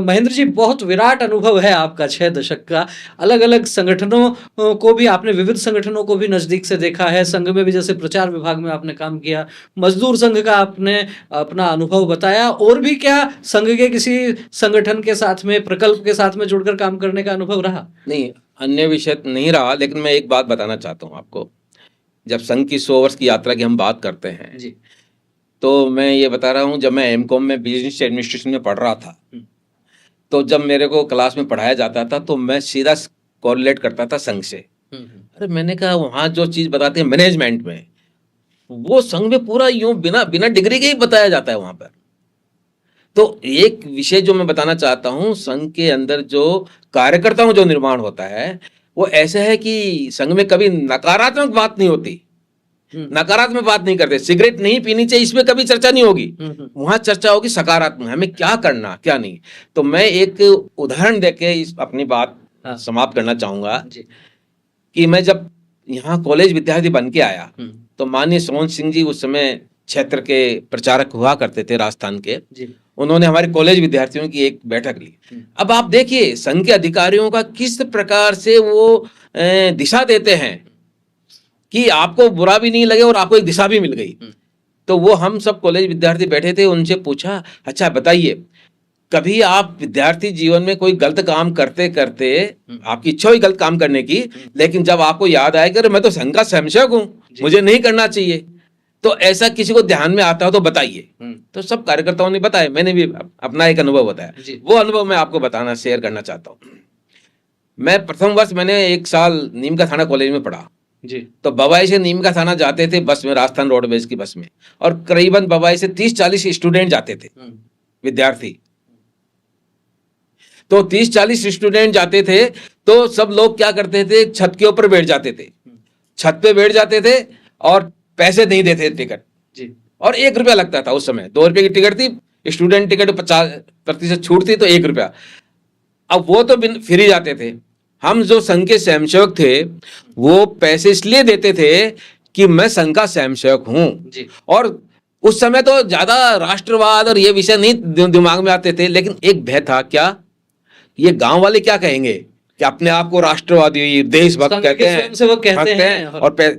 महेंद्र जी, बहुत विराट अनुभव है आपका 6 दशक का। अलग-अलग संगठनों को भी आपने, विविध संगठनों को भी नज़दीक से देखा है। संघ में भी जैसे प्रचार विभाग में आपने काम किया, मज़दूर संघ का आपने अपना अनुभव बताया। और भी क्या संघ के किसी संगठन के साथ में, प्रकल्प के साथ में जुड़कर काम करने का अनुभव रहा? नहीं, अन्य विषय तो नहीं रहा, लेकिन मैं एक बात बताना चाहता हूँ आपको। जब संघ की 100 वर्ष की यात्रा की हम बात करते हैं, जी। तो मैं ये बता रहा हूँ, जब मैं एमकॉम में बिजनेस एडमिनिस्ट्रेशन में पढ़ रहा था, तो जब मेरे को क्लास में पढ़ाया जाता था तो मैं सीधा कोरिलेट करता था संघ से। अरे मैंने कहा, वहाँ जो चीज़ बताते हैं मैनेजमेंट में, वो संघ में पूरा यूं बिना बिना डिग्री के ही बताया जाता है वहाँ पर। तो एक विषय जो मैं बताना चाहता हूँ, संघ के अंदर जो कार्यकर्ताओं जो निर्माण होता है, वो ऐसा है कि संघ में कभी नकारात्मक बात नहीं होती, नकारात्मक बात नहीं करते। सिगरेट नहीं पीनी चाहिए, इसमें कभी चर्चा नहीं होगी। वहां चर्चा होगी सकारात्मक, हमें क्या करना क्या नहीं। तो मैं एक उदाहरण देके इस अपनी बात समाप्त करना चाहूंगा कि मैं जब यहाँ कॉलेज विद्यार्थी बन के आया, तो माननीय सोहन सिंह जी उस समय क्षेत्र के प्रचारक हुआ करते थे राजस्थान के। उन्होंने हमारे कॉलेज विद्यार्थियों की एक बैठक ली। अब आप देखिए संघ के अधिकारियों का किस प्रकार से वो दिशा देते हैं कि आपको बुरा भी नहीं लगे और आपको एक दिशा भी मिल गई। तो वो हम सब कॉलेज विद्यार्थी बैठे थे, उनसे पूछा, अच्छा बताइए, कभी आप विद्यार्थी जीवन में कोई गलत काम करते करते आपकी इच्छा हुई गलत काम करने की, लेकिन जब आपको याद आया कि मैं तो संघ का स्वयंसेवक हूँ, मुझे नहीं करना चाहिए, तो ऐसा किसी को ध्यान में आता हो तो बताइए। तो सब कार्यकर्ताओं ने बताया, मैंने भी अपना एक अनुभव बताया। वो अनुभव मैं आपको बताना शेयर करना चाहता हूँ। मैं प्रथम वर्ष मैंने 1 साल नीम का थाना कॉलेज में पढ़ा जी। तो बवाई से नीम का थाना जाते थे बस में, राजस्थान रोडवेज की बस में, और करीबन बवाई से 30-40 स्टूडेंट जाते थे, विद्यार्थी। तो 30-40 स्टूडेंट जाते थे, तो सब लोग क्या करते थे, छत के ऊपर बैठ जाते थे, छत पे बैठ जाते थे और पैसे नहीं देते थे टिकट जी। और 1 रुपया लगता था उस समय। 2 रुपये की टिकट थी, स्टूडेंट टिकट 50% छूट थी, तो 1 रुपया। अब वो तो फ्री जाते थे। हम जो संघ के स्वयंसेवक थे, वो पैसे इसलिए देते थे कि मैं संघ का स्वयंसेवक हूं। और उस समय तो ज्यादा राष्ट्रवाद और ये विषय नहीं दिमाग में आते थे, लेकिन एक भय था, क्या ये गांव वाले क्या कहेंगे कि अपने आप को राष्ट्रवादी देशभक्त कहते हैं, और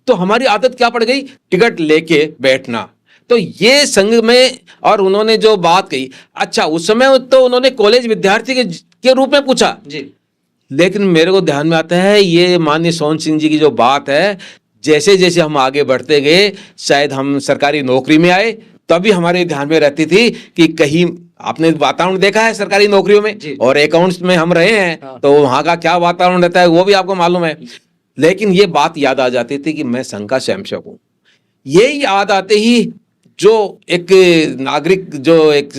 तो हमारी आदत क्या पड़ गई, टिकट लेके बैठना। तो ये संघ में, और उन्होंने जो बात कही, अच्छा उस समय तो उन्होंने कॉलेज विद्यार्थी के रूप में पूछा जी, लेकिन मेरे को ध्यान में आता है ये माननीय सोहन सिंह जी की जो बात है, जैसे जैसे हम आगे बढ़ते गए, शायद हम सरकारी नौकरी में आए, तभी हमारे ध्यान में रहती थी कि कहीं आपने वातावरण देखा है सरकारी नौकरियों में, और अकाउंट्स में हम रहे हैं, तो वहां का क्या वातावरण रहता है वो भी आपको मालूम है। लेकिन ये बात याद आ जाती थी कि मैं संघ का स्वयंसेवक हूँ। ये याद आते ही जो एक नागरिक, जो एक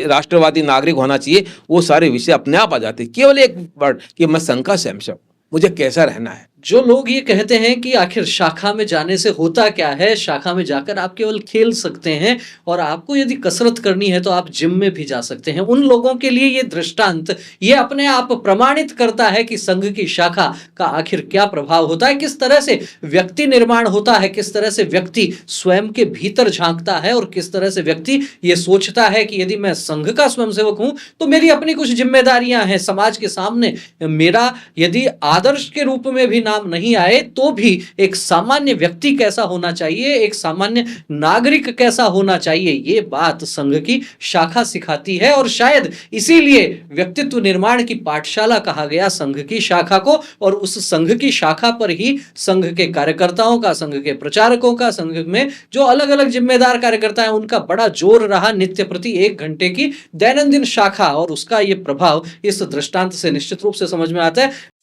राष्ट्रवादी नागरिक होना चाहिए, वो सारे विषय अपने आप आ जाते, केवल एक वर्ड कि मैं संघ का स्वयंसेवक, मुझे कैसा रहना है। जो लोग ये कहते हैं कि आखिर शाखा में जाने से होता क्या है, शाखा में जाकर आप केवल खेल सकते हैं और आपको यदि कसरत करनी है तो आप जिम में भी जा सकते हैं, उन लोगों के लिए ये दृष्टांत, ये अपने आप प्रमाणित करता है कि संघ की शाखा का आखिर क्या प्रभाव होता है, किस तरह से व्यक्ति निर्माण होता है, किस तरह से व्यक्ति स्वयं के भीतर झांकता है, और किस तरह से व्यक्ति ये सोचता है कि यदि मैं संघ का स्वयंसेवक हूं तो मेरी अपनी कुछ जिम्मेदारियां हैं समाज के सामने। मेरा यदि आदर्श के रूप में भी नाम नहीं आए तो भी एक सामान्य व्यक्ति कैसा होना चाहिए, एक सामान्य नागरिक कैसा होना चाहिए, ये बात संघ की शाखा सिखाती है। और शायद इसीलिए व्यक्तित्व निर्माण की पाठशाला कहा गया संघ की शाखा को, और उस संघ की शाखा पर ही संघ के कार्यकर्ताओं का, संघ के प्रचारकों का, संघ में जो अलग अलग जिम्मेदार कार्यकर्ता हैं उनका बड़ा जोर रहा। नित्य प्रति 1 घंटे की दैनंदिन शाखा, और उसका ये प्रभाव इस दृष्टांत से निश्चित रूप से समझ में आता है।